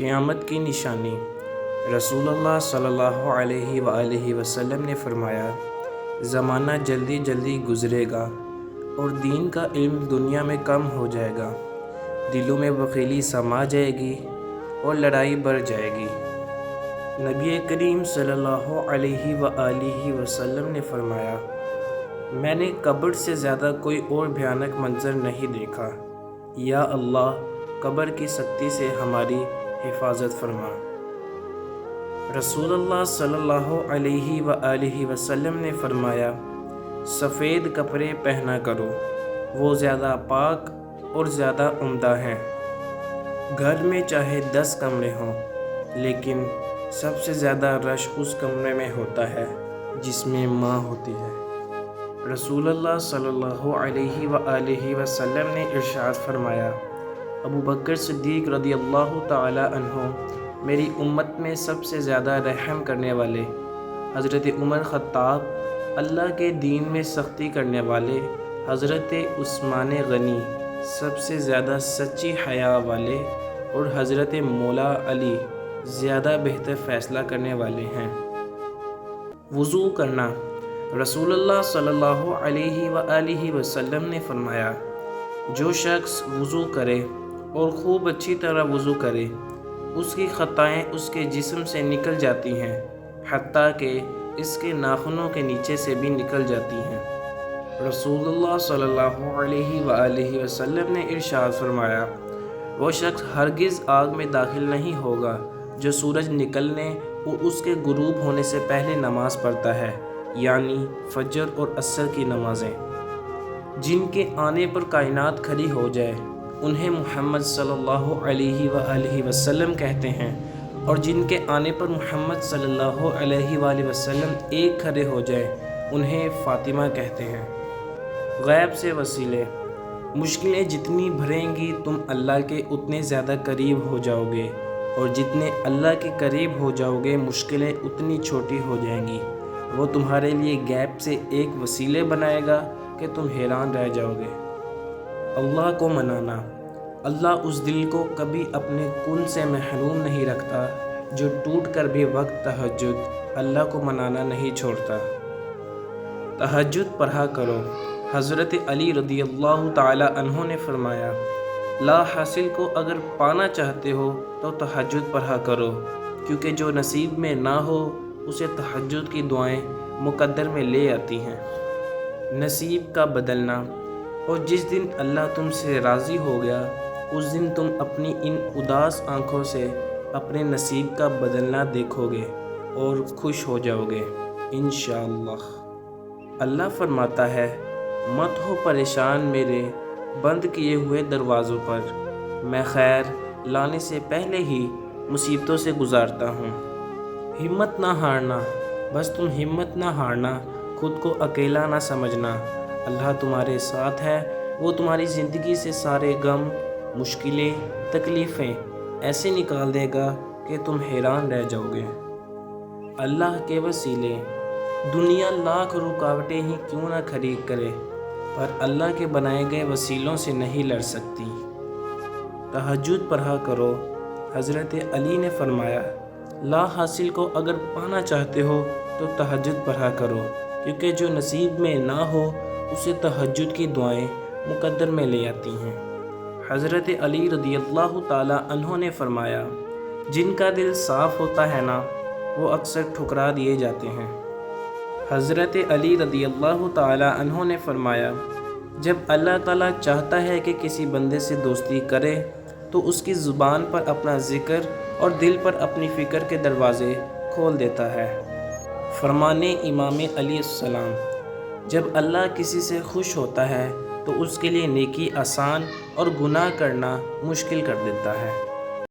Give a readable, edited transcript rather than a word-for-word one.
قیامت کی نشانی۔ رسول اللہ صلی اللہ علیہ وآلہ وسلم نے فرمایا، زمانہ جلدی جلدی گزرے گا اور دین کا علم دنیا میں کم ہو جائے گا، دلوں میں بخیلی سما جائے گی اور لڑائی بڑھ جائے گی۔ نبی کریم صلی اللہ علیہ وآلہ وسلم نے فرمایا، میں نے قبر سے زیادہ کوئی اور بھیانک منظر نہیں دیکھا۔ یا اللہ، قبر کی سختی سے ہماری حفاظت فرما۔ رسول اللہ صلی اللہ علیہ وآلہ وسلم نے فرمایا، سفید کپڑے پہنا کرو، وہ زیادہ پاک اور زیادہ عمدہ ہیں۔ گھر میں چاہے 10 کمرے ہوں، لیکن سب سے زیادہ رش اس کمرے میں ہوتا ہے جس میں ماں ہوتی ہے۔ رسول اللہ صلی اللہ علیہ وآلہ وسلم نے ارشاد فرمایا، ابو بکر صدیق رضی اللہ تعالی عنہ میری امت میں سب سے زیادہ رحم کرنے والے، حضرت عمر خطاب اللہ کے دین میں سختی کرنے والے، حضرت عثمان غنی سب سے زیادہ سچی حیا والے، اور حضرت مولا علی زیادہ بہتر فیصلہ کرنے والے ہیں۔ وضو کرنا۔ رسول اللہ صلی اللہ علیہ وآلہ وسلم نے فرمایا، جو شخص وضو کرے اور خوب اچھی طرح وضو کرے، اس کی خطائیں اس کے جسم سے نکل جاتی ہیں، حتیٰ کہ اس کے ناخنوں کے نیچے سے بھی نکل جاتی ہیں۔ رسول اللہ صلی اللہ علیہ وآلہ وسلم نے ارشاد فرمایا، وہ شخص ہرگز آگ میں داخل نہیں ہوگا جو سورج نکلنے اور اس کے غروب ہونے سے پہلے نماز پڑھتا ہے، یعنی فجر اور عصر کی نمازیں۔ جن کے آنے پر کائنات کھڑی ہو جائے انہیں محمد صلی اللہ علیہ وآلہ وسلم کہتے ہیں، اور جن کے آنے پر محمد صلی اللہ علیہ وآلہ وسلم ایک کھڑے ہو جائے انہیں فاطمہ کہتے ہیں۔ غیب سے وسیلے۔ مشکلیں جتنی بڑھیں گی تم اللہ کے اتنے زیادہ قریب ہو جاؤ گے، اور جتنے اللہ کے قریب ہو جاؤ گے مشکلیں اتنی چھوٹی ہو جائیں گی۔ وہ تمہارے لیے غیب سے ایک وسیلے بنائے گا کہ تم حیران رہ جاؤ گے۔ اللہ کو منانا۔ اللہ اس دل کو کبھی اپنے کن سے محروم نہیں رکھتا جو ٹوٹ کر بھی وقت تہجد اللہ کو منانا نہیں چھوڑتا۔ تہجد پڑھا کرو۔ حضرت علی رضی اللہ تعالی عنہ نے فرمایا، لا حاصل کو اگر پانا چاہتے ہو تو تہجد پڑھا کرو، کیونکہ جو نصیب میں نہ ہو اسے تہجد کی دعائیں مقدر میں لے آتی ہیں۔ نصیب کا بدلنا۔ اور جس دن اللہ تم سے راضی ہو گیا اس دن تم اپنی ان اداس آنکھوں سے اپنے نصیب کا بدلنا دیکھو گے اور خوش ہو جاؤ گے انشاءاللہ۔ اللہ فرماتا ہے، مت ہو پریشان میرے بند کیے ہوئے دروازوں پر، میں خیر لانے سے پہلے ہی مصیبتوں سے گزارتا ہوں۔ ہمت نہ ہارنا۔ بس تم ہمت نہ ہارنا، خود کو اکیلا نہ سمجھنا، اللہ تمہارے ساتھ ہے، وہ تمہاری زندگی سے سارے غم، مشکلیں، تکلیفیں ایسے نکال دے گا کہ تم حیران رہ جاؤ گے۔ اللہ کے وسیلے۔ دنیا لاکھ رکاوٹیں ہی کیوں نہ کھڑی کرے، پر اللہ کے بنائے گئے وسیلوں سے نہیں لڑ سکتی۔ تہجد پڑھا کرو۔ حضرت علی نے فرمایا، لا حاصل کو اگر پانا چاہتے ہو تو تہجد پڑھا کرو، کیونکہ جو نصیب میں نہ ہو اسے تہجد کی دعائیں مقدر میں لے آتی ہیں۔ حضرت علی رضی اللہ تعالی عنہ نے فرمایا، جن کا دل صاف ہوتا ہے نا وہ اکثر ٹھکرا دیے جاتے ہیں۔ حضرت علی رضی اللہ تعالی عنہ نے فرمایا، جب اللہ تعالیٰ چاہتا ہے کہ کسی بندے سے دوستی کرے تو اس کی زبان پر اپنا ذکر اور دل پر اپنی فکر کے دروازے کھول دیتا ہے۔ فرمان امام علیہ السلام، جب اللہ کسی سے خوش ہوتا ہے تو اس کے لیے نیکی آسان اور گناہ کرنا مشکل کر دیتا ہے۔